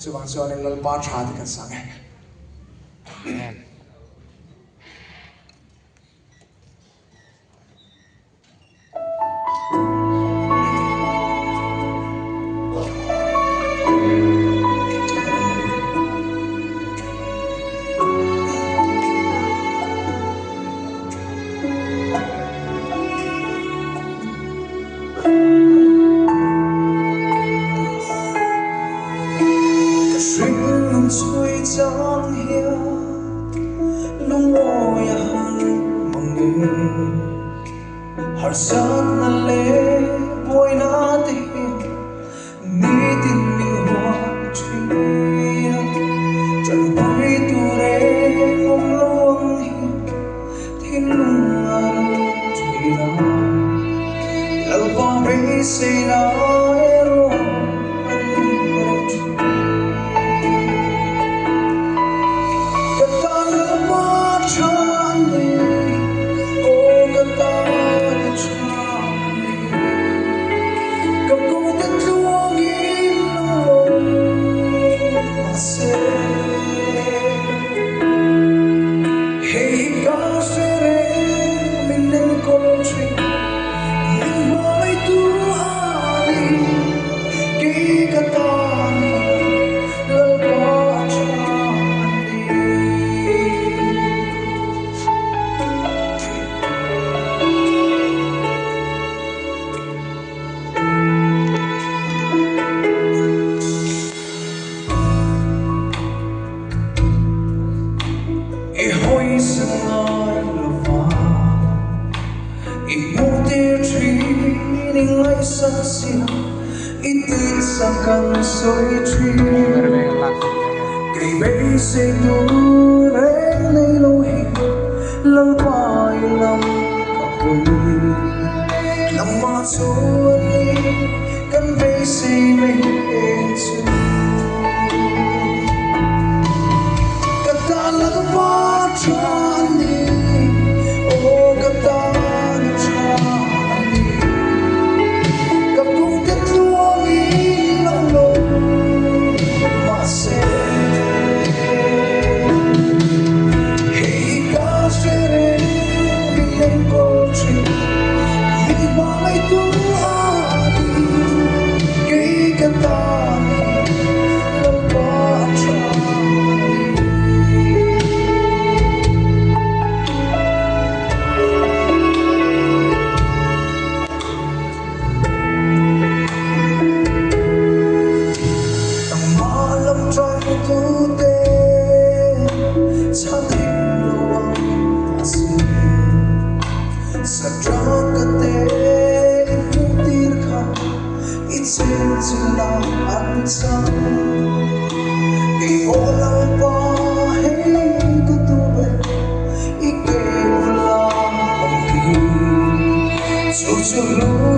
Chú bằng cho nên Lalpa trả thì cần sang suy chẳng hiểu lúc ngồi hẳn mong đi har sắc na lệ bôi na tình ni tin mình hoa truy chẳng bôi tu re ngom luang hi thiên lung alo truy na lalpa be say na ero sắc xiên ít tin sang căng soi truy cây bể xây tu rẽ nay lâu hi lâu bay lòng cả hồi lòng mà xuôi căn bể xây mình chưa kata lagu pacan ni oh kata Hãy subscribe